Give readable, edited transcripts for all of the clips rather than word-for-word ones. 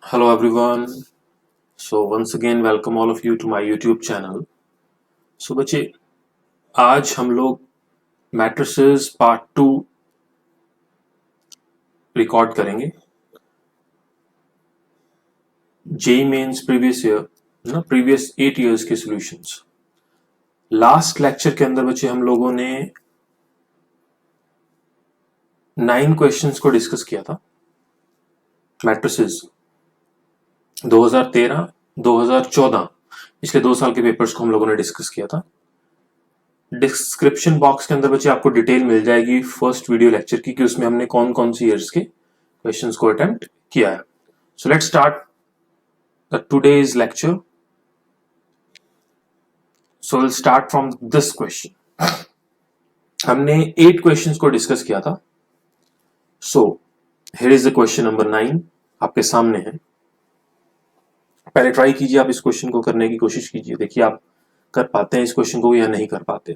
Hello everyone. So once again welcome all of you to my YouTube channel. So बच्चे आज हम लोग matrices part 2 record करेंगे. JEE mains previous year ना previous 8 years के solutions. Last lecture के अंदर बच्चे हम लोगों ने 9 क्वेश्चंस को डिस्कस किया था. मैट्रिसेस 2013 2014 पिछले 2 साल के पेपर्स को हम लोगों ने डिस्कस किया था. डिस्क्रिप्शन बॉक्स के अंदर बच्चे आपको डिटेल मिल जाएगी फर्स्ट वीडियो लेक्चर की कि उसमें हमने कौन कौन सी ईयर्स के क्वेश्चंस को अटेम्प्ट किया है. So let's start the today's lecture. So will start from this question. हमने 8 क्वेश्चंस को डिस्कस किया था. So here is the question number 9 आपके सामने है. पहले ट्राई कीजिए, आप इस क्वेश्चन को करने की कोशिश कीजिए. देखिए आप कर पाते हैं इस क्वेश्चन को या नहीं कर पाते.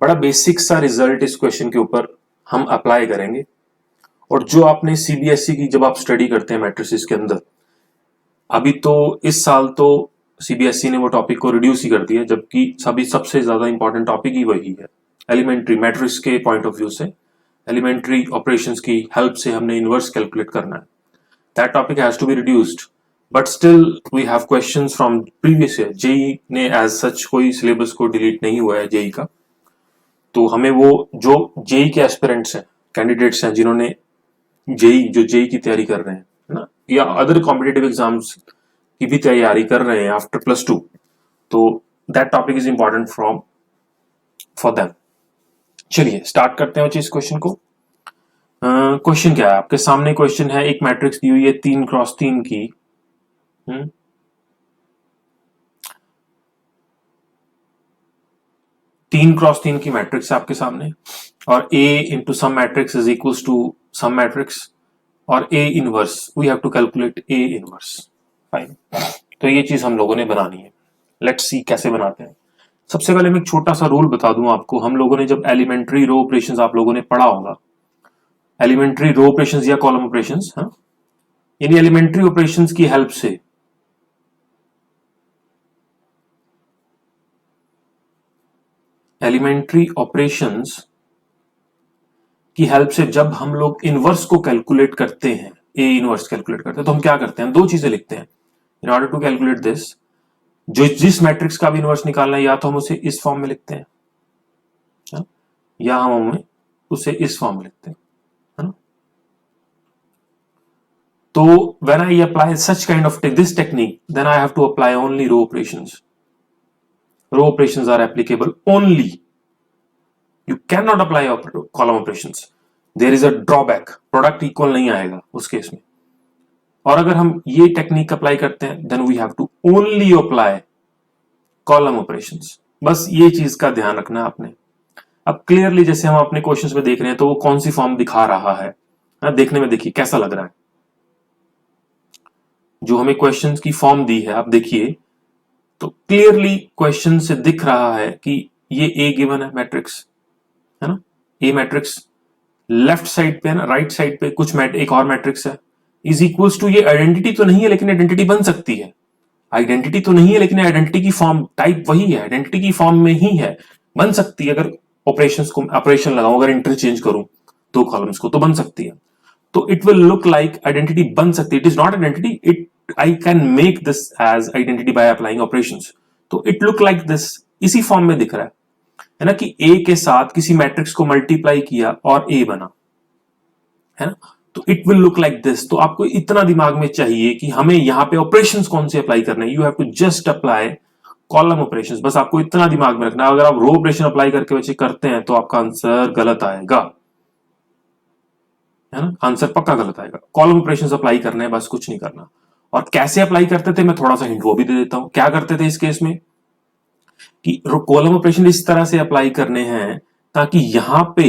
बड़ा बेसिक सा रिजल्ट इस क्वेश्चन के ऊपर हम अप्लाई करेंगे. और जो आपने सीबीएसई की जब आप स्टडी करते हैं मैट्रिसेस के अंदर, अभी तो इस साल तो सीबीएसई ने वो टॉपिक को रिड्यूस ही कर दिया, जबकि सभी सबसे ज्यादा इंपॉर्टेंट टॉपिक ही वही है. एलिमेंट्री मैट्रिक्स के पॉइंट ऑफ व्यू से एलिमेंट्री ऑपरेशंस की हेल्प से हमने इनवर्स कैलकुलेट करना है. That topic has to be reduced, but still we have questions from previous year. JEE ने एज सच कोई सिलेबस को डिलीट नहीं हुआ है जेई का. तो हमें वो जो जेई के एस्पिरेंट्स हैं, कैंडिडेट्स हैं जिन्होंने जेई की तैयारी कर रहे हैं ना, या अदर कॉम्पिटेटिव एग्जाम्स की भी तैयारी कर रहे हैं आफ्टर +2, तो that topic is important for them. चलिए स्टार्ट करते हैं इस क्वेश्चन को. क्वेश्चन क्या है आपके सामने? क्वेश्चन है एक मैट्रिक्स दी हुई है 3x3 की. 3x3 की मैट्रिक्स है आपके सामने, और A into some matrix is equals to some matrix, और A inverse we have to calculate A inverse. Fine. तो ये चीज हम लोगों ने बनानी है. लेट्स सी कैसे बनाते हैं. सबसे पहले मैं एक छोटा सा रूल बता दूं आपको. हम लोगों ने जब एलिमेंट्री रो ऑपरेशंस आप लोगों ने पढ़ा होगा, एलिमेंट्री रो ऑपरेशंस या कॉलम ऑपरेशंस, इन एलिमेंट्री ऑपरेशंस की हेल्प से एलिमेंट्री ऑपरेशंस की हेल्प से जब हम लोग इनवर्स को कैलकुलेट करते हैं, ए इनवर्स कैलकुलेट करते हैं, तो हम क्या करते हैं? 2 चीजें लिखते हैं. In order to calculate this, जो जिस मैट्रिक्स का भी इनवर्स निकालना है, या तो हम उसे इस फॉर्म में लिखते हैं, या हम उसे इस फॉर्म में लिखते हैं, है ना. तो when I apply such kind of this technique, then I have to apply only row operations. Row operations are applicable only. You cannot apply column operations. There is a drawback. Product equal नहीं आएगा उस case में. और अगर हम ये technique apply करते हैं, then we have to only apply column operations. बस ये चीज का ध्यान रखना है आपने. अब क्लियरली जैसे हम अपने क्वेश्चंस में देख रहे हैं, तो वो कौन सी फॉर्म दिखा रहा है देखने में देखिए कैसा लग रहा है. जो हमें क्वेश्चंस की फॉर्म दी है आप देखिए, तो क्लियरली क्वेश्चन से दिख रहा है कि ये ए गिवन है मैट्रिक्स, है ना. ए मैट्रिक्स लेफ्ट साइड पे है ना, राइट साइड पे कुछ एक और मैट्रिक्स है, इज इक्वल्स टू. ये आइडेंटिटी तो नहीं है लेकिन आइडेंटिटी बन सकती है. आइडेंटिटी तो नहीं है लेकिन आइडेंटिटी की फॉर्म टाइप वही है, आइडेंटिटी की फॉर्म में ही है, बन सकती है. अगर ऑपरेशंस को ऑपरेशन लगाऊं, अगर इंटरचेंज करूं 2 कॉलम्स को, तो बन सकती है. तो it will look like identity बन सकती है. It is not identity, it I can make this as identity by applying operations. तो इट लुक लाइक दिस, इसी फॉर्म में दिख रहा है ना, कि ए के साथ किसी मैट्रिक्स को मल्टीप्लाई किया और ए बना, है ना. तो it will look like this. तो आपको इतना दिमाग में चाहिए कि हमें यहां पे ऑपरेशंस कौन से अप्लाई करने हैं. You have to just apply column operations. बस आपको इतना दिमाग में रखना है. अगर आप रो ऑपरेशन अप्लाई करके बच्चे करते हैं तो आपका आंसर गलत आएगा, है ना. आंसर पक्का गलत आएगा. कॉलम ऑपरेशंस अप्लाई करने हैं, बस कुछ नहीं करना. और कैसे अप्लाई करते थे, मैं थोड़ा सा हिंट वो भी दे देता हूं. क्या करते थे इस केस में कि कॉलम ऑपरेशन इस तरह से अप्लाई करने हैं ताकि यहां पे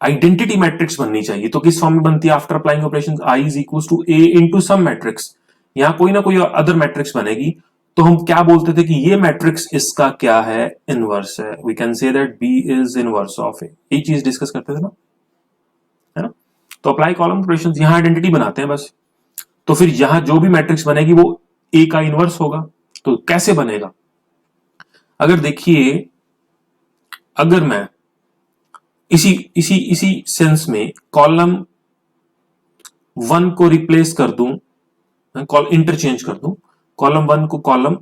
आइडेंटिटी मैट्रिक्स बननी चाहिए. तो किस फॉर्म में बनती है after applying operations? I is equal to A into some matrix. यहां कोई ना कोई अदर मैट्रिक्स बनेगी. तो हम क्या बोलते थे कि ये मैट्रिक्स इसका क्या है? इनवर्स है. We can say that B is inverse of A. ये चीज डिस्कस करते थे ना, है ना. तो अप्लाई कॉलम ऑपरेशंस, यहां आइडेंटिटी बनाते हैं बस. तो फिर यहां जो भी मैट्रिक्स बनेगी वो ए का इनवर्स होगा। तो कैसे बनेगा? अगर देखिए, अगर मैं इसी इसी इसी सेंस में कॉलम 1 को रिप्लेस कर दूं, इंटरचेंज कर दूं, कॉलम 1 को कॉलम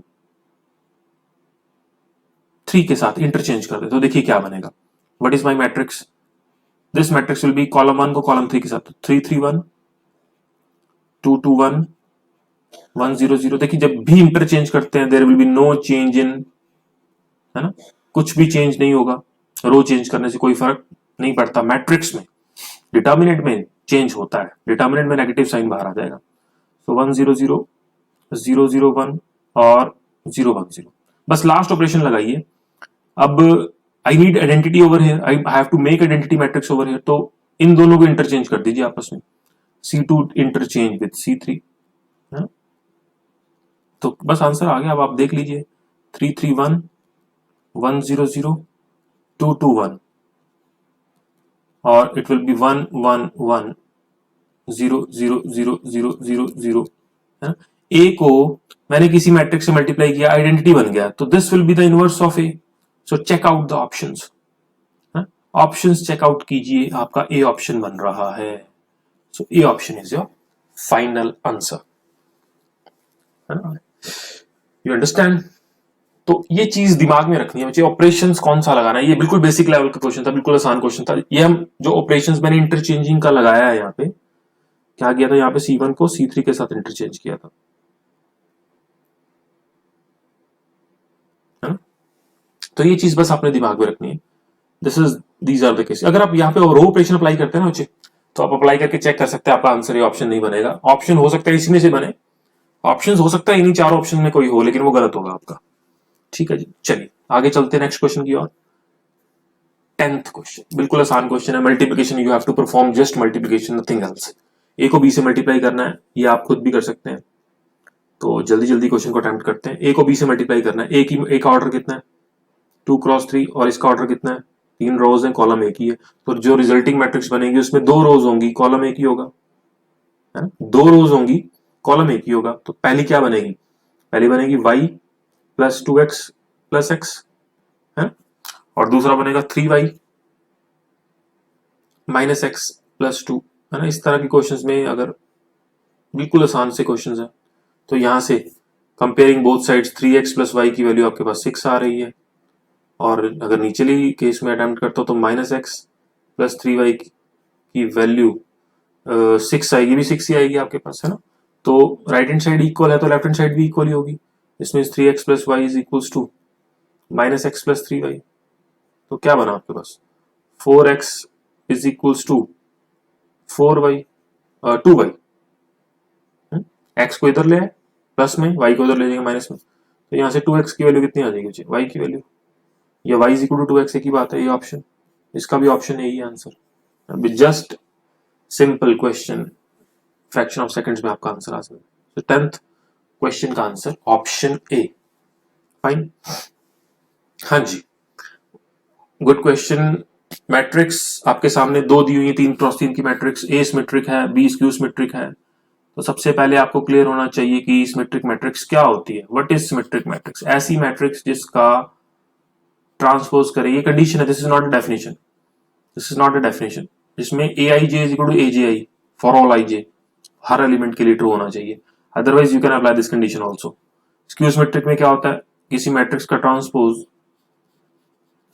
3 के साथ इंटरचेंज कर दे, तो देखिए क्या बनेगा। What is my matrix? This matrix will be column 1 को कॉलम 3 के साथ 3 3 1 2 2 1 1 0 0। देखिए जब भी इंटरचेंज करते हैं there will be no change in, है ना, कुछ भी चेंज नहीं होगा। रो चेंज करने से कोई फर्क नहीं पड़ता मैट्रिक्स में, डिटर्मिनेंट में चेंज होता है, डिटर्मिनेंट में नेगेटिव साइन बाहर आ जाएगा। सो 1 0 0 0 0 1 और 0 1 0, बस लास्ट ऑपरेशन लगाइए। अब I need identity over here, I have to make identity matrix over here, तो इन दोनों को इंटरचेंज कर दीजिए आपस में, C2 इंटरचेंज विद C3, है? तो बस आंसर आ गया। अब आप देख लीजिए 3 3 1 1 0 0 2 2 1 और इट विल बी 1 1 1 0 0 0 0 0 0, है? ए को मैंने किसी मैट्रिक्स से मल्टीप्लाई किया, आइडेंटिटी बन गया, तो this will be the inverse of A. So check out the options, options check out कीजिए, आपका ए ऑप्शन बन रहा है। So A option is your final answer, you understand? तो ये चीज दिमाग में रखनी है बच्चे, ऑपरेशंस कौन सा लगाना है। ये बिल्कुल बेसिक लेवल का क्वेश्चन था, बिल्कुल आसान क्वेश्चन था। ये हम जो ऑपरेशंस मैंने इंटरचेंजिंग का लगाया है, यहाँ पे क्या किया था, यहाँ पे C1 को C3 के साथ इंटरचेंज किया था, है ना? तो ये चीज बस आपने दिमाग में रखनी है। These are the case. अगर आप यहाँ पे रो ऑपरेशन अप्लाई करते हैं ना बच्चे, तो आप अप्लाई करके चेक कर सकते हैं आपका आंसर ये ऑप्शन नहीं बनेगा। ऑप्शन हो सकता है इसी में से बने, ऑप्शन हो सकता है इन्हीं चार ऑप्शन में कोई हो, लेकिन वो गलत होगा आपका। ठीक है जी, चलिए आगे चलते हैं नेक्स्ट क्वेश्चन की ओर। 10th क्वेश्चन बिल्कुल आसान क्वेश्चन है। Multiplication, you have to perform just multiplication, nothing else. A को बी से मल्टीप्लाई करना है, ये आप खुद भी कर सकते हैं। तो जल्दी जल्दी क्वेश्चन को अटेम्प्ट करते हैं। ए को बी से मल्टीप्लाई करना है, ए का ऑर्डर कितना है 2 क्रॉस 3 और इसका ऑर्डर कितना है 3 रोज है, कॉलम एक ही है। तो जो रिजल्टिंग मैट्रिक्स बनेगी उसमें 2 रोज होंगी, कॉलम एक ही होगा, है ना? 2 रोज होंगी, कॉलम एक ही होगा। तो पहली क्या बनेगी? पहली बनेगी y plus 2x plus x, है, और दूसरा बनेगा 3y माइनस x प्लस 2, है ना? इस तरह के क्वेश्चंस में अगर बिल्कुल आसान से क्वेश्चंस है तो यहां से comparing both sides 3x plus y की वैल्यू आपके पास 6 आ रही है, और अगर नीचली केस में अटेम्प्ट करता हो तो माइनस एक्स प्लस 3y की वैल्यू 6 आएगी, भी 6 ही आएगी आपके पास, है ना? तो राइट हैंड साइड इक्वल है तो लेफ्ट हैंड साइड भी इक्वल ही होगी। इसमें 3x plus y is equals to minus x plus 3y। तो क्या बना आपके पास 4x is equals to 4y 2y। x को इधर ले आए प्लस में, y को इधर ले जाएंगे माइनस में, तो यहाँ से 2x की वैल्यू कितनी आ जाएगी? y की वैल्यू, या y is equal to 2x, एक ही बात है। ये ऑप्शन, इसका भी ऑप्शन यही है answer. Just simple question, fraction of seconds में आपका आंसर आ सकता है। तो 10th क्वेश्चन का आंसर ऑप्शन ए। फाइन, हाँ जी, गुड क्वेश्चन। मैट्रिक्स आपके सामने दो दी हुई है, 3 क्रॉस 3 की मैट्रिक्स, ए सिमेट्रिक है, बी स्क्यू सिमेट्रिक है। तो सबसे पहले आपको क्लियर होना चाहिए कि सिमेट्रिक मैट्रिक्स क्या होती है। What is symmetric matrix? ऐसी मैट्रिक्स जिसका ट्रांसपोज करे, ये कंडीशन है, this is not a definition, this is not a definition. जिसमें A I J is equal to A J I for all I J, हर एलिमेंट के लिए true होना चाहिए, otherwise you can apply this condition also. Skew symmetric में क्या होता है? किसी मैट्रिक्स का ट्रांसपोज,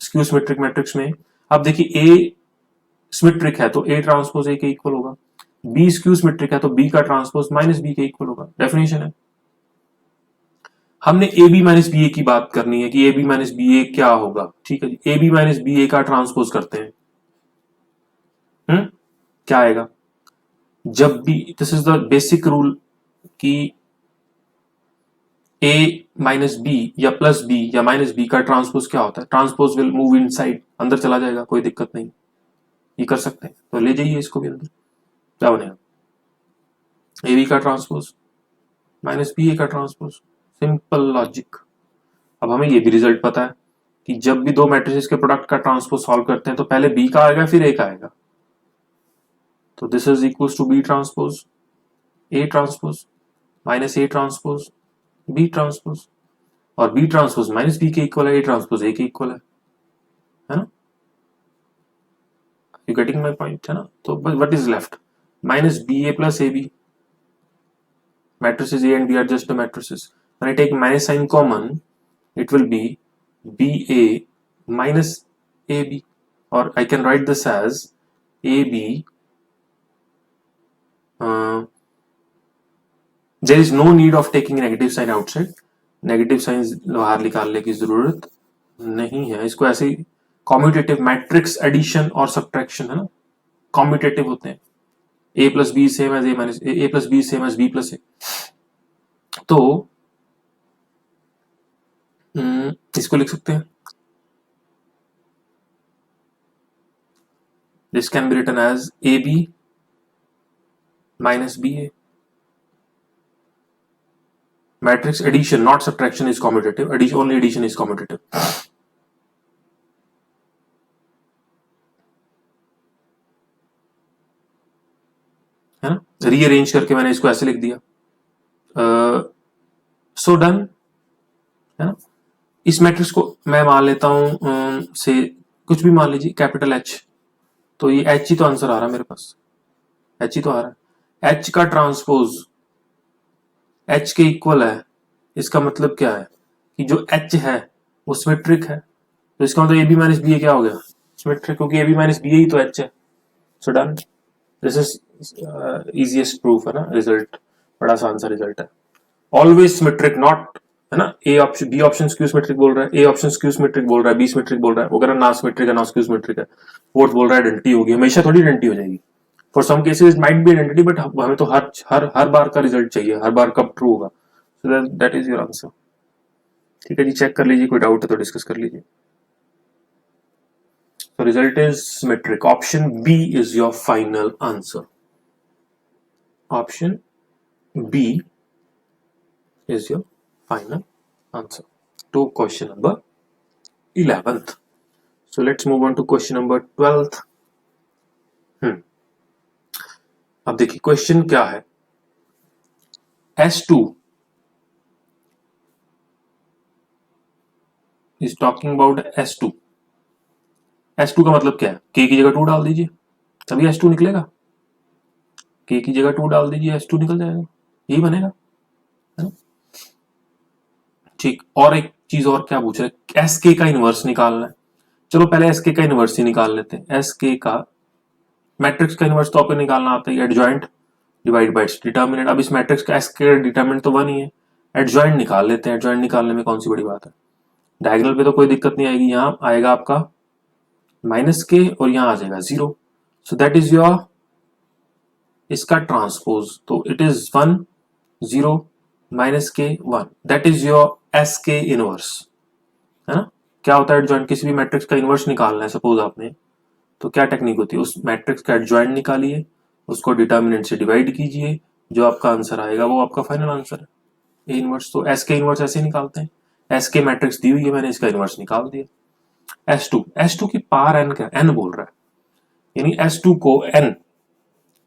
स्क्यू सिमेट्रिक मैट्रिक्स में अब देखिए ए सिमेट्रिक है तो ए ट्रांसपोज ए के इक्वल होगा, बी स्क्यू सिमेट्रिक है तो बी का ट्रांसपोज माइनस बी के इक्वल होगा। डेफिनेशन है। हमने ए बी माइनस बी ए की बात करनी है कि ए बी माइनस बी ए क्या होगा। ठीक है जी, ए बी माइनस बी ए का ट्रांसपोज करते हैं, क्या आएगा? जब भी, this is the basic rule कि ए माइनस बी या प्लस बी या माइनस बी का ट्रांसपोज क्या होता है? ट्रांसपोज विल मूव इनसाइड, अंदर चला जाएगा, कोई दिक्कत नहीं, ये कर सकते हैं। तो ले जाइए इसको भी अंदर, क्या बनेगा? ए बी का ट्रांसपोज माइनस बी ए का ट्रांसपोज, सिंपल लॉजिक। अब हमें ये भी रिजल्ट पता है कि जब भी दो मैट्रिसेस के प्रोडक्ट का ट्रांसपोज सॉल्व करते हैं तो पहले बी का आएगा फिर ए का आएगा। तो this is equals to B transpose, A transpose minus A transpose B transpose, और बी ट्रांसपोज माइनस बी के इक्वल है, ए ट्रांसपोज ए के इक्वल है ना? यू गेटिंग माई पॉइंट, है ना? तो what is left? Minus B A plus A B. Matrices A and B are just the matrices. When I take minus sign common, it will be BA minus AB, or I can write this as AB. There is no need of taking negative sign outside. Negative signs बाहर निकालने की जरूरत नहीं है. इसको ऐसे ही commutative matrix addition और सब्ट्रैक्शन है ना, कॉम्यूटेटिव होते हैं. A plus B same as A minus A plus B same as B plus A. तो इसको लिख सकते हैं, this can be written as A B minus B A. Matrix addition not subtraction is commutative, only addition is commutative. है ना? Rearrange करके मैंने इसको ऐसे लिख दिया. सो डन, है ना? इस मैट्रिक्स को मैं मान लेता हूं से कुछ भी मान लीजिए कैपिटल एच. तो ये एच ही तो आंसर आ रहा है मेरे पास, एच ही तो आ रहा है. एच का ट्रांसपोज एच के इक्वल है. इसका मतलब क्या है कि जो एच है वो सिमेट्रिक है. तो इसका मतलब ए बी माइनस बी ए क्या हो गया? सिमेट्रिक, क्योंकि ए बी माइनस बी ए ही तो एच है. So done, this is easiest proof, है ना? रिजल्ट बड़ा आसान सा रिजल्ट है. ऑलवेज सिमेट्रिक, नॉट, है ना? A option B option skew symmetric बोल रहा है, ए ऑप्शन स्क्यू सिमेट्रिक बोल रहा है, बी सिमेट्रिक बोल रहा है, वगैरह ना सिमेट्रिक है ना स्क्यू सिमेट्रिक है. फोर्थ बोल रहा है आइडेंटिटी होगी. हमेशा थोड़ी आइडेंटिटी हो जाएगी. For some cases might be identity, but हमें तो हर बार का रिजल्ट चाहिए, हर बार कब ट्रू होगा. So that is your answer. ठीक है जी, चेक कर लीजिए, कोई डाउट है तो डिस्कस कर लीजिए. So result is symmetric. Option B is your final answer. Option B is your final answer to question number 11th. So let's move on to question number 12th. अब देखिए question क्या है. S2 is talking about S2. S2 का मतलब क्या है? K की जगह 2 डाल दीजिए तभी S2 निकलेगा. K की जगह 2 डाल दीजिए, S2 निकल जाएगा, यही बनेगा, है ना? ठीक. और एक चीज और क्या पूछ रहे हैं, SK का इनवर्स निकालना है. चलो पहले SK का इनवर्स ही निकाल लेते हैं. SK का मैट्रिक्स का इनवर्स तो आपको निकालना आता है, adjoint divide by its determinant. अब इस मैट्रिक्स का SK का डिटर्मिनेंट तो 1 ही है, एडजॉइंट निकाल लेते हैं. एडजॉइंट निकालने में कौन सी बड़ी बात है? डायगोनल पे तो कोई दिक्कत नहीं आएगी. यहां आएगा आपका माइनस के और यहां आ जाएगा 0. सो दैट इज योर इसका ट्रांसपोज. तो इट इज 1 0 माइनस के 1. That is your SK inverse, है ना? क्या होता है एडजॉइंट? किसी भी मैट्रिक्स का इनवर्स निकालना है सपोज आपने, तो क्या टेक्निक होती है? उस मैट्रिक्स का एडजॉइंट निकालिए, उसको डिटर्मिनेंट से डिवाइड कीजिए, जो आपका आंसर आएगा वो आपका फाइनल आंसर है. ए इनवर्स तो SK इनवर्स ऐसे निकालते हैं. SK मैट्रिक्स दी हुई है, मैंने इसका इनवर्स निकाल दिया. S2 की पावर n क्या? n बोल रहा है, यानी S2 को n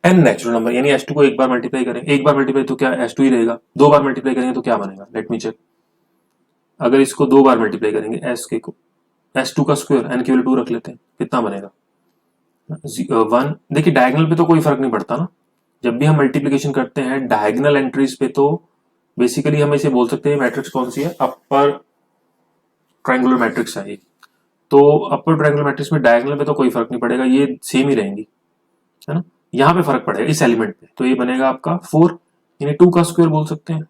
नेचुरल नंबर, यानी S2 को एक बार मल्टीप्लाई करें, एक बार मल्टीप्लाई तो क्या S2 ही रहेगा. 2 बार मल्टीप्लाई करेंगे तो क्या बनेगा? Let me check. अगर इसको 2 बार मल्टीप्लाई करेंगे SK को, S2 का स्क्वायर n की वैल्यू 2 रख लेते हैं, कितना बनेगा? 1. देखिए डायगोनल पे तो कोई फर्क नहीं पड़ता ना. जब भी हम मल्टीप्लिकेशन करते हैं डायगोनल एंट्रीज पे, तो बेसिकली हम इसे बोल सकते हैं मैट्रिक्स कौन सी है? अपर ट्रायंगुलर मैट्रिक्स है ये. तो अपर ट्रायंगुलर मैट्रिक्स में डायगोनल पे तो कोई फर्क नहीं पड़ेगा, ये सेम ही रहेंगी, है ना? यहां पे फर्क पड़ेगा इस एलिमेंट पे. तो ये बनेगा आपका 4, यानी 2 का स्क्वायर बोल सकते हैं,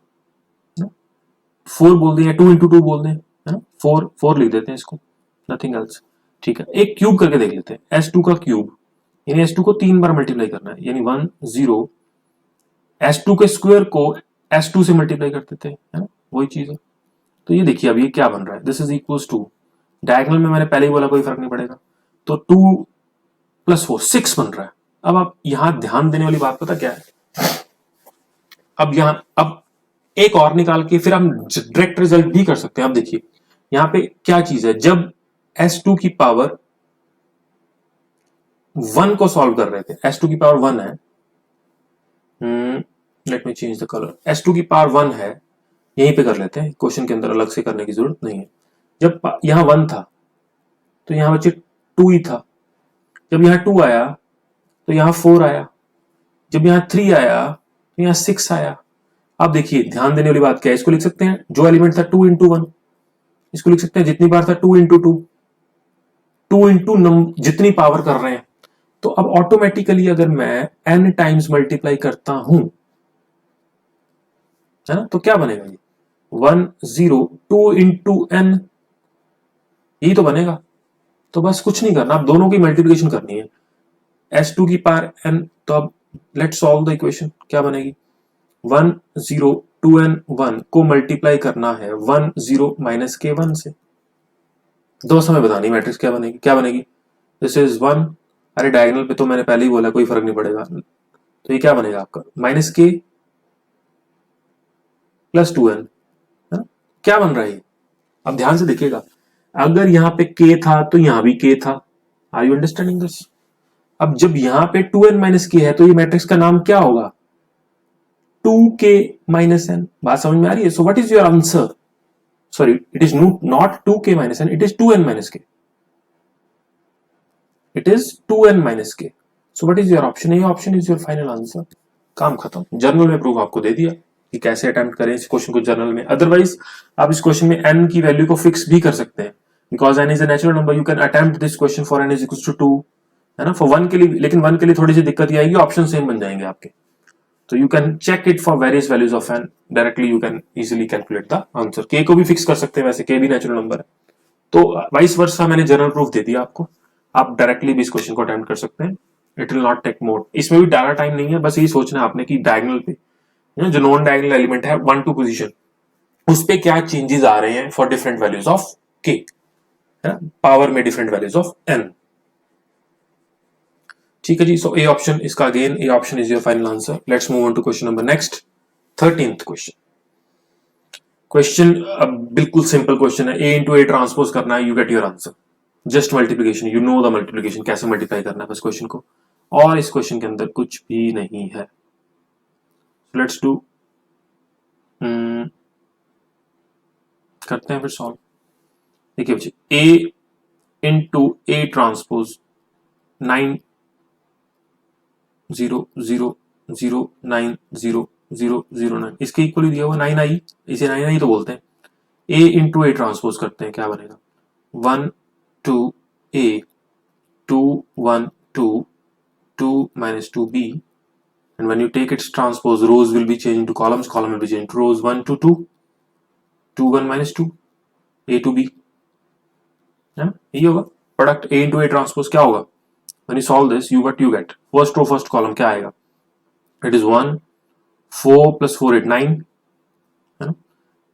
4 बोल दें या 2 into 2 बोल दें, है ना? 4 लिख देते हैं इसको, नथिंग एल्स. ठीक है, एक क्यूब करके देख लेते हैं. S2 का क्यूब, यानी S2 को 3 बार मल्टीप्लाई करना है, यानी 1 0. S2 के स्क्वायर को S2 से मल्टीप्लाई कर देते हैं, है ना? वही चीज है. तो ये देखिए अब ये क्या बन रहा है, this is equals to, diagonal में मैंने पहले ही बोला कोई फर्क नहीं पड़ेगा, तो 2 + 4 6 बन रहा है. अब आप यहां ध्यान देने वाली बात पता क्या है? अब एक और निकाल के फिर हम डायरेक्ट रिजल्ट भी कर सकते हैं. अब देखिए यहां पे क्या चीज है, जब S2 की पावर 1 को सॉल्व कर रहे थे, S2 की पावर 1 है, let me change the colour, s2 की पावर 1 है, यहीं पे कर लेते हैं, क्वेश्चन के अंदर अलग से करने की जरूरत नहीं है। जब यहाँ 1 था तो यहाँ बच्चे 2 ही था, जब यहाँ 2 आया तो यहाँ 4 आया, जब यहाँ 3 आया तो यहाँ 6 आया। अब देखिए ध्यान देने वाली बात क्या है, इसको लिख सकते हैं जो एलिमेंट था 2 इंटू 1, इसको लिख सकते हैं जितनी बार था 2 इंटू 2, 2 इंटू जितनी पावर कर रहे हैं। तो अब ऑटोमेटिकली अगर मैं n टाइम्स मल्टीप्लाई करता हूं, है ना, तो क्या बनेगा ये 1 0 2 इंटू n, यही तो बनेगा। तो बस कुछ नहीं करना, आप दोनों की मल्टीप्लिकेशन करनी है, s2 की पावर n। तो अब लेट्स सॉल्व द इक्वेशन, क्या बनेगी 1 0 2n 1 को मल्टीप्लाई करना है 1 0 माइनस के 1 से। दो समय बतानी मैट्रिक्स क्या बनेगी, क्या बनेगी, दिस इज 1, अरे डायगोनल पे तो मैंने पहले ही बोला कोई फर्क नहीं पड़ेगा, तो ये क्या बनेगा आपका माइनस के प्लस 2n, क्या बन रहा है। अब ध्यान से देखिएगा, अगर यहां पे k था तो यहां भी k था, आर यू अंडरस्टैंडिंग दिस। अब जब यहां पे 2n माइनस k है तो ये मैट्रिक्स का नाम क्या होगा 2k माइनस n। बात समझ में आ रही है। So what is your answer, sorry it is not 2k minus n, it is 2n minus k, it is 2n minus k। So what is your option, ये option is your final answer. काम खत्म। Journal में proof आपको दे दिया कि कैसे attempt करें इस क्वेश्चन को जर्नल में। अदरवाइज आप इस क्वेश्चन में n की वैल्यू को फिक्स भी कर सकते हैं, because n is a natural number, you can attempt this question for n is equal to 2, है ना, फॉर 1 के लिए। लेकिन 1 के लिए थोड़ी सी दिक्कत ये आएगी, ऑप्शन सेम बन जाएंगे आपके, तो you can check it for various values of n, directly you can easily calculate the answer. k को भी फिक्स कर सकते हैं, वैसे k भी नेचुरल नंबर है, तो वाइस वर्सा मैंने जनरल प्रूफ दे दिया आपको, आप डायरेक्टली भी इस क्वेश्चन को अटेम्प्ट कर सकते हैं, it will not take more. इसमें भी ज्यादा टाइम नहीं है, बस यही सोचना है आपने कि डायगोनल पे जो नॉन डायगोनल एलिमेंट है 1 2 पोजीशन, उस पे क्या चेंजेस आ रहे हैं for different values of k, है ना, पावर में डिफरेंट वैल्यूज ऑफ n। ठीक है जी। सो ए ऑप्शन इसका, again A option is your final answer. Let's move on to question number next, 13th question. Question बिल्कुल सिंपल क्वेश्चन है, A into A transpose करना है, you get your answer, just multiplication, you know the multiplication, कैसे multiply करना है बस question को, और इस क्वेश्चन के अंदर कुछ भी नहीं है। लेट्स डू, करते हैं फिर सॉल्व। देखिए बच्चे, ए इंटू ए ट्रांसपोज 9 0 0 0 9 0 0 0 9, इसके इक्वल दिया हुआ 9 आई, इसे 9 आई तो बोलते हैं। ए इंटू ए ट्रांसपोज करते हैं, क्या बनेगा 1 2 a 2 1 2 2 minus 2b, and when you take its transpose, rows will be changed into columns, column will be changed to rows, 1 to 2 2 1 minus 2 a to b, है ना, ये होगा product a into a transpose. क्या होगा when you solve this, you get first row first column क्या आएगा, it is 1 4 plus 4 8 9, है ना।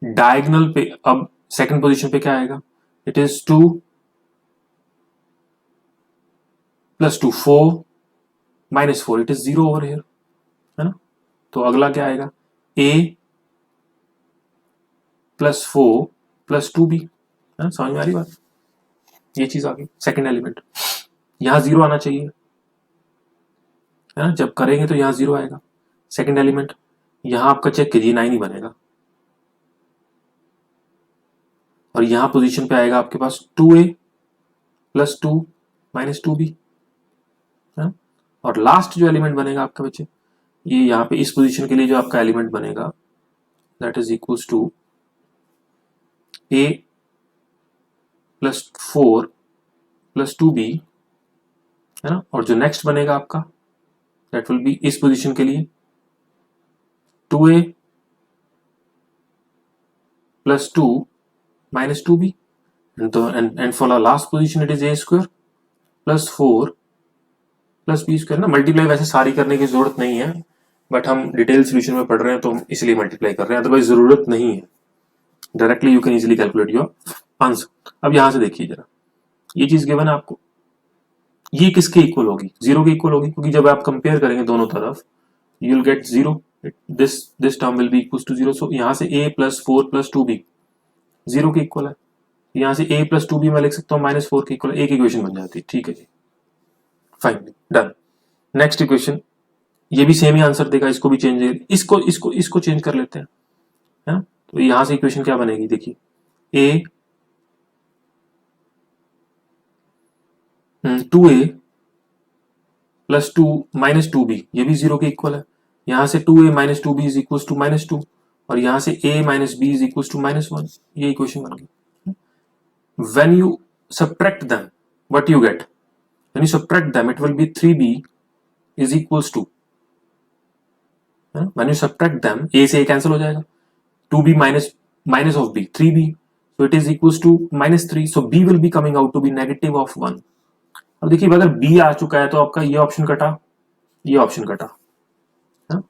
डायगोनल पे अब सेकंड पोजीशन पे क्या आएगा, it is 2 plus 2 4 minus 4, it is 0 over here, है ना। तो अगला क्या आएगा a प्लस 4 प्लस 2b, है ना, समझ में आ रही बात, ये चीज आ गई। सेकेंड एलिमेंट यहां 0 आना चाहिए, है ना, जब करेंगे तो यहां 0 आएगा। सेकेंड एलिमेंट यहां आपका चेक कीजिए 9 ही बनेगा, और यहां पोजीशन पे आएगा आपके पास 2a प्लस 2 माइनस 2b, और लास्ट जो एलिमेंट बनेगा आपका बच्चे, ये यहाँ पे इस पोजीशन के लिए जो आपका एलिमेंट बनेगा that is equals to a plus 4 plus 2b, है ना, और जो नेक्स्ट बनेगा आपका दैट विल बी इस पोजीशन के लिए 2a plus 2 minus 2b, and for the last position it is a square plus 4 plus B square, ना मल्टीप्लाई वैसे सारी करने की जरूरत नहीं है, बट हम डिटेल सोल्यूशन में पढ़ रहे हैं तो इसलिए मल्टीप्लाई कर रहे हैं, अदरवाइज जरूरत नहीं है, directly you can easily calculate your answer. अब यहां से देखिए जरा, ये चीज गिवन है आपको, ये किसके इक्वल होगी, 0 के इक्वल होगी, क्योंकि जब आप कंपेयर करेंगे दोनों तरफ you will get 0, this term will be equal to 0। So यहां से a प्लस 4 प्लस 2b 0 के इक्वल है, यहां से a प्लस 2b मैं लिख सकता हूं माइनस 4 के इक्वल, एक इक्वेशन बन जाती है। ठीक है जी, फाइन, डन। नेक्स्ट इक्वेशन ये भी सेम ही आंसर देगा, इसको भी चेंज, इसको इसको इसको चेंज कर लेते हैं, है ना। तो यहां से इक्वेशन क्या बनेगी, देखिए ए 2a प्लस 2 माइनस 2b, ये भी 0 के इक्वल है। यहां से 2a minus 2b is equal to -2, और यहां से a minus b is equal to -1, ये इक्वेशन बन गई। When you subtract them what you get, when you subtract them it will be 3b is equal to, when you subtract them a से a cancel हो जाएगा, 2b minus of b 3b, so it is equals to -3, so b will be coming out to be negative of 1। अब देखिए अगर b आ चुका है तो आपका ये ऑप्शन कटा, ये ऑप्शन कटा, है?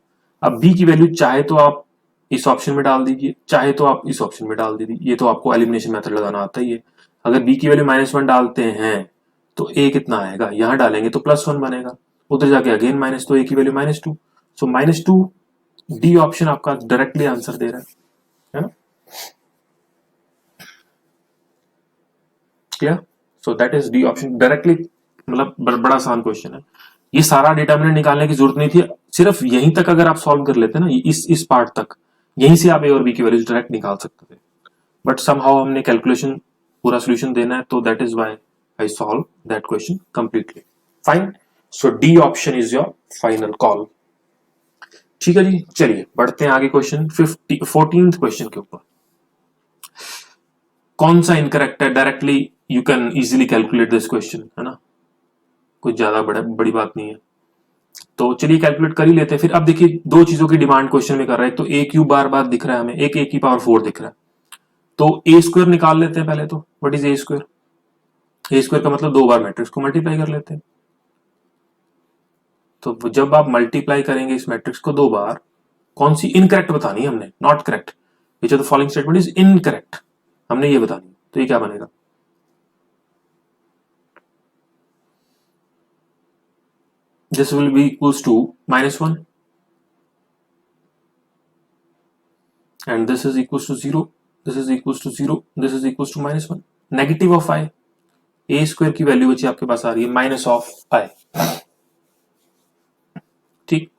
अब b की वैल्यू चाहे तो आप इस ऑप्शन में डाल दीजिए, चाहे तो आप इस ऑप्शन में डाल दीजिए, ये तो आपको एलिमिनेशन मेथड लगाना आता ही है। अगर b की वैल्यू -1 डालते हैं तो a कितना आएगा, यहां डालेंगे तो +1 बनेगा, उधर जाके अगेन माइनस, तो a की वैल्यू -2, सो -2 डी ऑप्शन आपका डायरेक्टली आंसर दे रहा है ना। Clear, so that is D option directly, मतलब बड़ा आसान क्वेश्चन है। ये सारा डिटरमिनेंट निकालने की जरूरत नहीं थी, सिर्फ यहीं तक अगर आप सॉल्व कर लेते ना, इस पार्ट तक, यहीं से आप ए और बी की वैल्यूज डायरेक्ट निकाल सकते थे, बट समहाउ हमने कैलकुलेशन पूरा सोल्यूशन देना है, तो that is why I solve that question completely. Fine, so D option is your final call. ठीक है जी, चलिए बढ़ते हैं आगे क्वेश्चन 14th क्वेश्चन के ऊपर। कौन सा इनकरेक्ट है, directly you can easily calculate this question, है ना, कुछ ज्यादा बड़ी बात नहीं है, तो चलिए कैलकुलेट कर ही लेते हैं। फिर अब देखिए दो चीजों की डिमांड क्वेश्चन में कर रहा है, तो ए क्यूब बार बार दिख रहा है हमें, एक ए की पावर 4 दिख रहा है, तो ए स्क्वायर निकाल लेते हैं पहले। तो what is a square, A square का मतलब 2 बार मैट्रिक्स को मल्टीप्लाई कर लेते हैं। तो जब आप मल्टीप्लाई करेंगे इस मैट्रिक्स को 2 बार, कौन सी इनकरेक्ट बतानी है हमने, not correct, which of the following statement is incorrect, हमने ये बतानी है। तो ये क्या बनेगा, this will be equals to -1 and this is equals to 0, this is equals to 0, this is equals to -1, negative of i, a square की value बची आपके पास आ रही है माइनस ऑफ i। ठीक,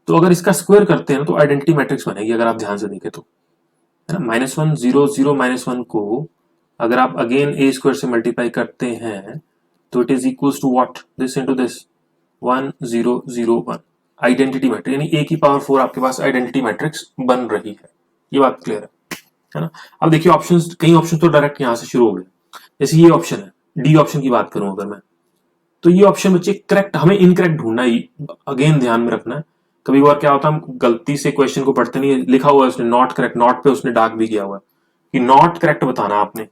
तो अगर इसका स्क्वायर करते हैं ना तो आइडेंटिटी मैट्रिक्स बनेगी, अगर आप ध्यान से देखें तो, है ना। -1 0 0 -1 को अगर आप अगेन a स्क्वायर से मल्टीप्लाई करते हैं तो it is equals to what, this into this, 1 0 0 1, identity matrix, यानी a की पावर 4 आपके पास आइडेंटिटी मैट्रिक्स बन रही है। ये बात क्लियर है ना। अब देखिए ऑप्शंस, कई ऑप्शन तो डायरेक्ट यहां से शुरू हो गए, जैसे ये ऑप्शन है, डी ऑप्शन की बात करूं अगर मैं, तो ये ऑप्शन बच्चे करेक्ट, हमें इनकरेक्ट ढूंढना ही, अगेन ध्यान में रखना है। कभी बार क्या होता है, हम गलती से क्वेश्चन को पढ़ते नहीं, लिखा हुआ है उसने नॉट करेक्ट, नॉट पे उसने डार्क भी किया हुआ है कि नॉट करेक्ट बताना आपने,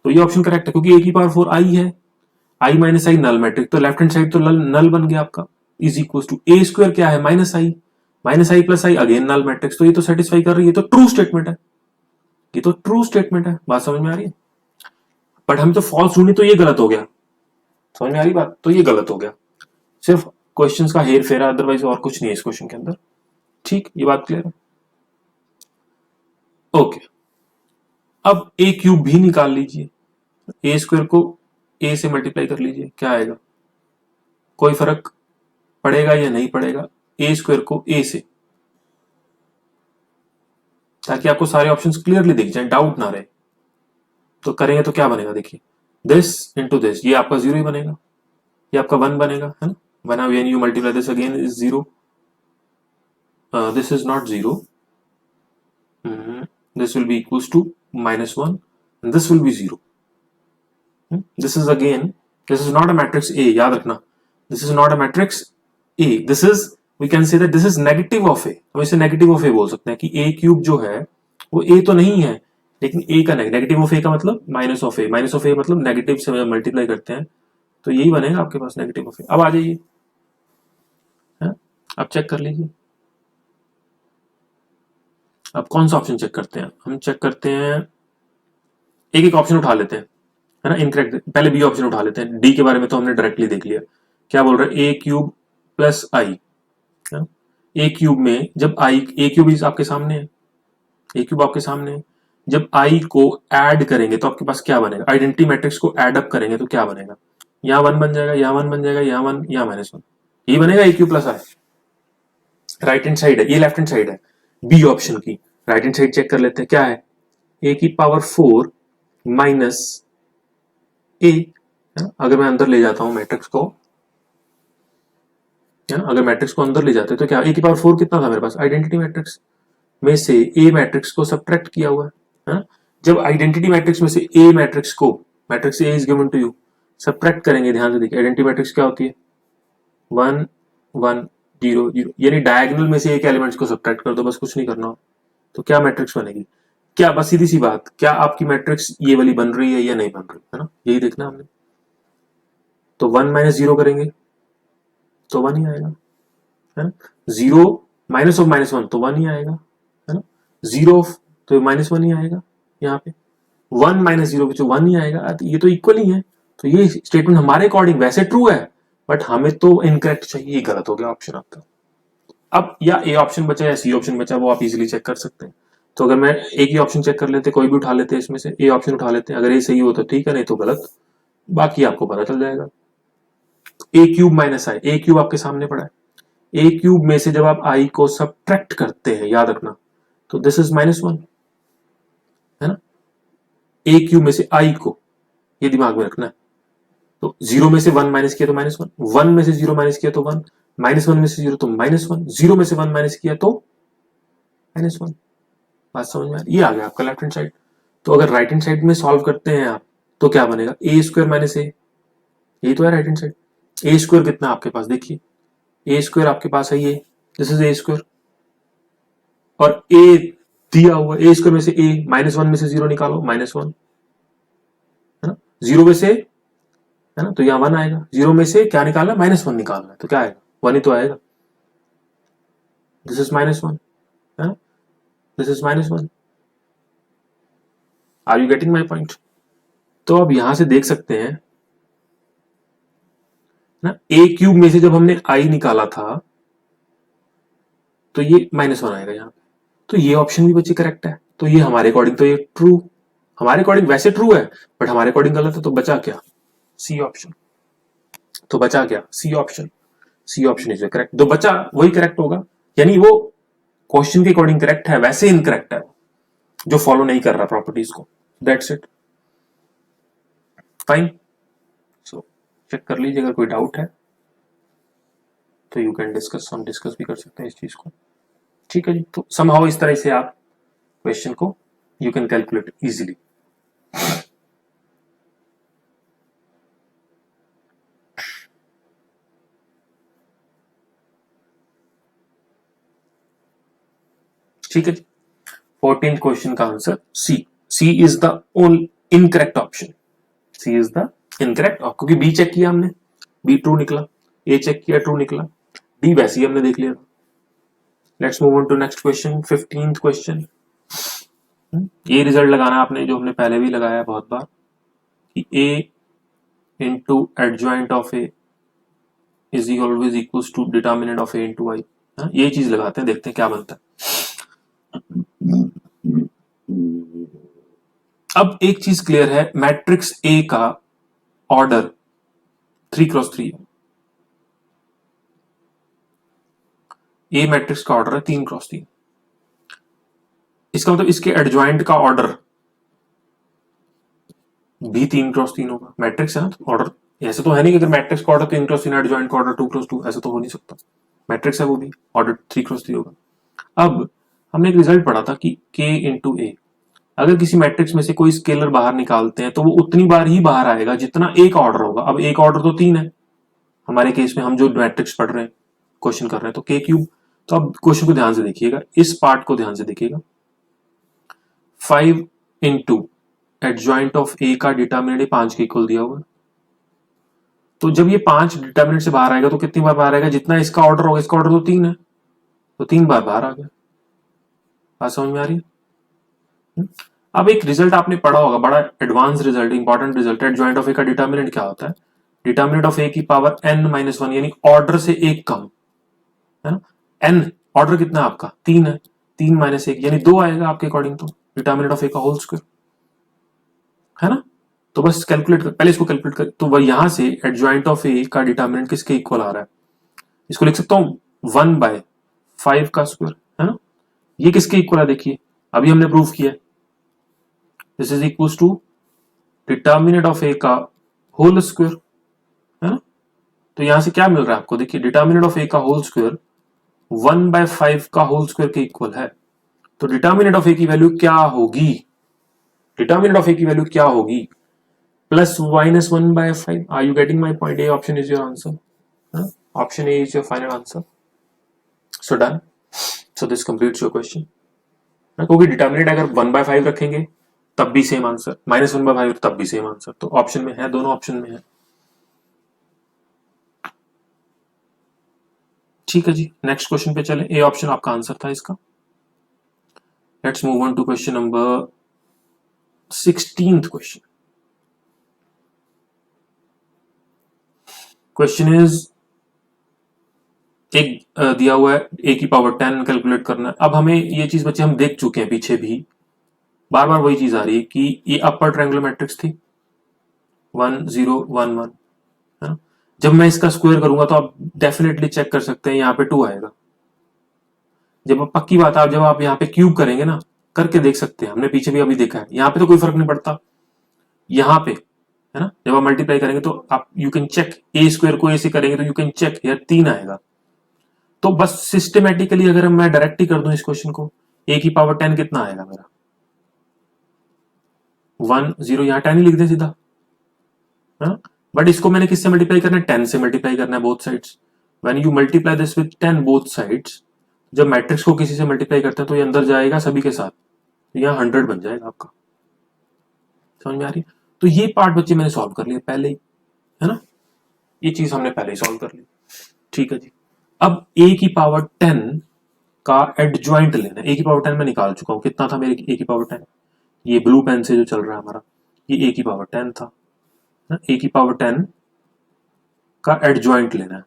तो ये ऑप्शन करेक्ट है क्योंकि ए की पावर 4 आई है, I minus I null matrix, तो लेफ्ट हैंड साइड तो नल बन गया आपका, is equal to A square क्या है minus I plus I, again null matrix, तो ये तो सेटिस्फाई कर रही है, तो ट्रू स्टेटमेंट है, ये तो ट्रू स्टेटमेंट है। बात समझ में आ रही है, बट हम तो फॉल्स ढूंढे तो ये गलत हो गया, समझ में आ रही बात, तो ये गलत हो गया, सिर्फ क्वेश्चंस का हेर फेरा, अदरवाइज और कुछ नहीं है इस क्वेश्चन के अंदर। ठीक, ये बात क्लियर है, ओके। अब ए क्यूब भी निकाल लीजिए, ए स्क्वायर को ए से मल्टीप्लाई कर लीजिए, क्या आएगा, कोई फर्क पड़ेगा या नहीं पड़ेगा, ए स्क्वायर को ए से, ताकि आपको सारे ऑप्शंस क्लियरली दिख जाए, डाउट ना रहे। तो करेंगे तो क्या बनेगा, देखिए दिस इनटू दिस, ये आपका 0 ही बनेगा, ये आपका 1 बनेगा, है ना। when you multiply this again is 0, this is not 0, this will be equals to -1 and this will be 0, this is again, this is not a matrix A, याद रखना, this is not a matrix A, this is, we can say that this is negative of A, हम इसे negative of A बोल सकते हैं कि A cube जो है वो A तो नहीं है, लेकिन A का नेगेटिव ऑफ A का मतलब माइनस ऑफ A मतलब नेगेटिव से मल्टीप्लाई करते हैं, तो यही बनेगा आपके पास नेगेटिव ऑफ A। अब आ जाइए, अब चेक कर लीजिए, अब कौन सा ऑप्शन चेक करते हैं, हम चेक करते हैं, एक एक ऑप्शन उठा लेते हैं, है ना, इनकरेक्ट, पहले बी ऑप्शन उठा लेते हैं, डी के बारे में तो हमने डायरेक्टली देख लिया, क्या बोल रहा है, ए क्यूब प्लस आई, ए क्यूब में जब आई, ए क्यूब आपके सामने है, ए क्यूब आपके सामने है, जब आई को ऐड करेंगे तो आपके पास क्या बनेगा, आइडेंटिटी मैट्रिक्स को ऐड अप करेंगे तो क्या बनेगा, यहाँ 1 बन जाएगा, यहाँ 1 बन जाएगा, यहाँ 1, यहाँ -1, ये बनेगा ए क्यूब प्लस आई, राइट हैंड साइड है, ये लेफ्ट हैंड साइड है बी ऑप्शन की। राइट हैंड साइड चेक कर लेते हैं, क्या है, ए की पावर 4 माइनस ए, अगर मैं अंदर ले जाता हूं मैट्रिक्स को, है ना, अगर मैट्रिक्स को अंदर ले जाते हैं तो क्या, ए की पावर 4 कितना था मेरे पास, आइडेंटिटी मैट्रिक्स में से ए मैट्रिक्स को सब्ट्रैक्ट किया हुआ है। जब आइडेंटिटी मैट्रिक्स में से ए मैट्रिक्स को, matrix A is given to you, subtract करेंगे, ध्यान से देखिए आइडेंटिटी मैट्रिक्स क्या होती है, 1 1 0 0, यानी डायगोनल में से एक एलिमेंट्स को सब्ट्रैक्ट कर दो, बस कुछ नहीं करना। तो क्या मैट्रिक्स बनेगी, क्या, बस सीधी सी बात, क्या आपकी मैट्रिक्स ये वाली बन रही है या नहीं बन रही है ना, यही देखना हमने। तो 1 माइनस 0 करेंगे तो 1 ही आएगा, है ना, 0 माइनस ऑफ -1 तो 1 ही आएगा, है ना, 0 तो -1 ही आएगा, यहाँ पे 1 माइनस 0 जो 1 ही आएगा, ये तो इक्वल ही है। तो ये स्टेटमेंट हमारे अकॉर्डिंग वैसे ट्रू है, बट हमें तो इनकरेक्ट चाहिए, ये गलत हो गया ऑप्शन आपका। अब या ए ऑप्शन बचा या सी ऑप्शन बचा, वो आप इजीली चेक कर सकते हैं। तो अगर मैं एक ही ऑप्शन चेक कर लेते, कोई भी उठा लेते इसमें से, ए ऑप्शन उठा लेते, अगर ये सही हो तो ठीक है, नहीं तो गलत, बाकी आपको पता चल जाएगा। ए क्यूब माइनस आई, ए क्यूब आपके सामने पड़ा है, ए क्यूब में से जब आप आई को सब्ट्रैक्ट करते हैं, याद रखना, तो दिस इज -1, है ना, ए क्यूब में से आई को, ये दिमाग में रखना है। तो 0 में से 1 माइनस किया तो -1, 1 में से 0 माइनस किया तो 1, -1 में से 0 तो -1, 0 में से 1 माइनस किया तो -1। बात समझ में आ रही, ये आ गया आपका लेफ्ट हैंड साइड। तो अगर राइट हैंड साइड में सॉल्व करते हैं आप, तो क्या बनेगा, ए स्क्वायर माइनस ए, यही तो है राइट हैंड साइड। ए स्क्वायर कितना आपके पास, देखिए ए स्क्वायर आपके पास है ये, दिस इज ए स्क्वायर, और ए दिया हुआ, ए स्क्वायर में से ए, -1 में से 0 निकालो, -1, है ना, 0 में से, है ना, तो यहाँ 1 आएगा, 0 में से क्या निकालना, -1 निकालना है, तो क्या आएगा, 1 ही तो आएगा, दिस इज -1, है ना, this is -1। Are you getting my point. तो अब यहां से देख सकते हैं ना, ए क्यूब में से जब हमने आई निकाला था तो ये -1 आएगा यहाँ पे, तो ये ऑप्शन भी बच्चे करेक्ट है। तो ये हमारे अकॉर्डिंग तो ये ट्रू, हमारे अकॉर्डिंग वैसे ट्रू है, बट हमारे अकॉर्डिंग गलत है, तो बचा क्या, सी ऑप्शन। तो बचा क्या, C option, C option is correct, जो बचा वही करेक्ट होगा, यानी वो क्वेश्चन के अकॉर्डिंग करेक्ट है, वैसे इनकरेक्ट है जो फॉलो नहीं कर रहा प्रॉपर्टीज को, that's it, fine. So check कर लीजिए, अगर कोई डाउट है तो यू कैन डिस्कस, हम डिस्कस भी कर सकते हैं इस चीज को, ठीक है जी। तो समहाउ इस तरह से आप क्वेश्चन को यू कैन कैलकुलेट इजीली। ठीक है जी, 14th क्वेश्चन का answer C, C is the only incorrect option, C is the incorrect, क्योंकि बी चेक किया हमने, बी ट्रू निकला, ए चेक किया ट्रू निकला, डी वैसे ही हमने देख लिया। Let's move on to next question, 15th question. ये रिजल्ट लगाना आपने जो हमने पहले भी लगाया बहुत बार, कि A into adjoint of A is always equals to determinant of A into I, ये चीज लगाते हैं, देखते हैं क्या बनता है। अब एक चीज क्लियर है, मैट्रिक्स ए का ऑर्डर 3x3 है, ए मैट्रिक्स का ऑर्डर है 3x3, इसका मतलब इसके एडजॉइंट का ऑर्डर भी 3x3 होगा, मैट्रिक्स है ना, तो ऑर्डर ऐसे तो है नहीं कि अगर मैट्रिक्स का ऑर्डर 3x3 एडजॉइंट का ऑर्डर 2x2, ऐसा तो हो नहीं सकता, मैट्रिक्स है वो भी, ऑर्डर 3x3 होगा। अब हमने एक रिजल्ट पढ़ा था कि k इंटू ए, अगर किसी मैट्रिक्स में से कोई स्केलर बाहर निकालते हैं तो वो उतनी बार ही बाहर आएगा जितना एक ऑर्डर होगा। अब एक ऑर्डर तो 3 है हमारे केस में, हम जो मैट्रिक्स पढ़ रहे हैं, क्वेश्चन कर रहे हैं, तो k क्यूब। तो अब क्वेश्चन को ध्यान से देखिएगा, इस पार्ट को ध्यान से देखिएगा, 5 इंटू एडजॉइंट ऑफ ए का डिटर्मिनेंट 5 के इक्वल दिया हुआ, तो जब ये 5 डिटर्मिनेंट से बाहर आएगा तो कितनी बार बाहर आएगा, जितना इसका ऑर्डर होगा, इसका ऑर्डर तो 3 है, तो 3 बार बाहर आ गया। बात समझ में आ रही है। अब एक रिजल्ट आपने पढ़ा होगा, बड़ा advance result, important result, adjoint of A का डिटर्मिनेंट क्या होता है, डिटर्मिनेंट ऑफ ए की पावर n-1, यानी ऑर्डर से एक कम, है ना, n ऑर्डर कितना आपका 3 है, 3 माइनस 1 यानी 2 आएगा आपके अकॉर्डिंग, तो डिटर्मिनेंट ऑफ ए का होल स्क्वायर, है ना। तो बस कैलकुलेट कर, पहले इसको कैलकुलेट कर, तो वह यहां से एडजॉइंट ऑफ ए का डिटर्मिनेंट किसके इक्वल आ रहा है, इसको लिख सकता हूं 1/5 5 का स्क्वायर, है ना। ये किसके इक्वल है देखिए, अभी हमने प्रूफ किया, this is equal to determinant of A का होल स्क्वायर, है ना। तो यहां से क्या मिल रहा है आपको, देखिए डिटर्मिनेंट ऑफ ए का होल स्क्वायर 1/5 का होल स्क्वायर के इक्वल है। तो डिटर्मिनेंट ऑफ ए की वैल्यू क्या होगी, डिटर्मिनेंट ऑफ ए की वैल्यू क्या होगी, plus minus 1/5। Are you getting my point, A option is your answer, option A is your final answer. So done, so this completes your question. क्योंकि determinant अगर 1/5 रखेंगे तब भी सेम आंसर, माइनस 1/5 तब भी सेम आंसर, तो option में है, दोनों ऑप्शन में है। ठीक है जी, नेक्स्ट क्वेश्चन पे चले, ए ऑप्शन आपका आंसर था इसका। Let's move on to question number 16th question. Question is, एक दिया हुआ है ए की पावर 10 कैलकुलेट करना है। अब हमें ये चीज बच्चे हम देख चुके हैं पीछे भी, बार बार वही चीज आ रही है कि ये अपर ट्रायंगुलर मैट्रिक्स थी 1 0 1 1, है ना। जब मैं इसका स्क्वायर करूंगा तो आप डेफिनेटली चेक कर सकते हैं यहाँ पे 2 आएगा। जब पक्की बात है, जब आप यहाँ पे क्यूब करेंगे ना, करके देख सकते हैं, हमने पीछे भी अभी देखा है, यहाँ पे तो कोई फर्क नहीं पड़ता, यहाँ पे, है ना, जब आप मल्टीप्लाई करेंगे तो आप you can check, A square को ए से करेंगे तो यू कैन चेक यार 3 आएगा। तो बस सिस्टमेटिकली अगर मैं डायरेक्ट ही कर दूं इस क्वेश्चन को, ए की पावर 10 कितना आएगा मेरा, 1 0, यहाँ 10 ही लिख दें सीधा, है ना। बट इसको मैंने किससे मल्टीप्लाई करना है, 10 से मल्टीप्लाई करना है both sides. When you multiply this with 10 both sides, जब मैट्रिक्स को किसी से मल्टीप्लाई करते हैं तो ये अंदर जाएगा सभी के साथ, तो यहाँ 100 बन जाएगा आपका। समझ में आ रही है। तो ये पार्ट बच्चे मैंने सॉल्व कर लिया पहले ही, है ना, ये चीज हमने पहले ही सॉल्व कर ली। ठीक है जी, अब ए की पावर 10 का एडजॉइंट लेना है। ए की पावर 10 मैं निकाल चुका हूं, कितना था मेरे ए की पावर 10, ये ब्लू पेन से जो चल रहा है हमारा, ये ए की पावर 10 था, ए की पावर 10 का एडजॉइंट लेना है।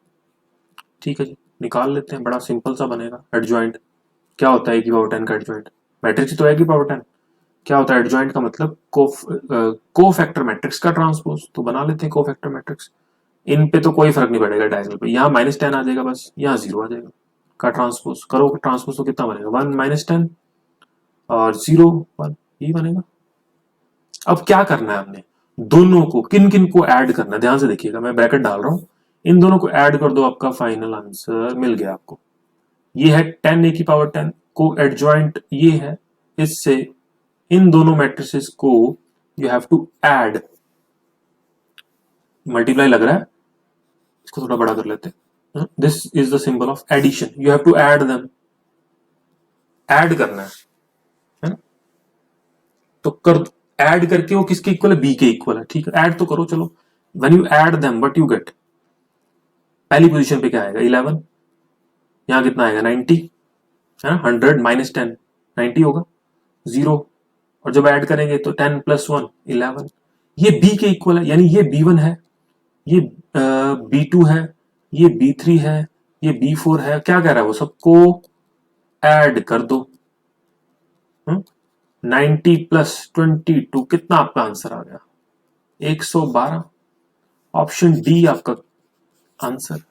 ठीक है जी, निकाल लेते हैं, बड़ा सिंपल सा बनेगा। एडजॉइंट क्या होता है, ए की पावर 10 का एडजॉइंट, मैट्रिक्स तो है की पावर 10, क्या होता है एडजॉइंट का मतलब, को फैक्टर मैट्रिक्स का ट्रांसपोज। तो बना लेते हैं को फैक्टर मैट्रिक्स, इन पे तो कोई फर्क नहीं पड़ेगा डायगोनल पे, यहाँ -10 आ जाएगा बस, यहाँ 0 आ जाएगा, का ट्रांसपोज करो, ट्रांसपोज तो कितना बनेगा, 1 - 10 और 0 1, यही बनेगा। अब क्या करना है हमने, दोनों को किन किन को ऐड करना है, ध्यान से देखिएगा, मैं ब्रैकेट डाल रहा हूं, इन दोनों को ऐड कर दो, आपका फाइनल आंसर मिल गया आपको। ये है 10 ए की पावर 10 को एडजॉइंट, ये है, इससे इन दोनों मैट्रिसेस को you have to add, multiply लग रहा है, इसको थोड़ा बड़ा कर लेते हैं, this is the symbol of addition, you have to add them, add करना है ना। तो कर, ऐड करके वो किसके इक्वल है, बी के इक्वल है, ठीक है, ऐड तो करो चलो। When you add them what you gate, पहली पोजीशन पे क्या आएगा 11, यहां कितना आएगा 90, है ना, 100 - 10 90 होगा, 0, और जब ऐड करेंगे तो 10 + 1 11, ये बी के इक्वल है, यानी ये B1 है, ये B2 है, ये B3 है, ये B4 है, क्या कह रहा है वो, सबको ऐड कर दो। 90 + 22 कितना आपका आंसर आ गया, 112, ऑप्शन डी आपका आंसर।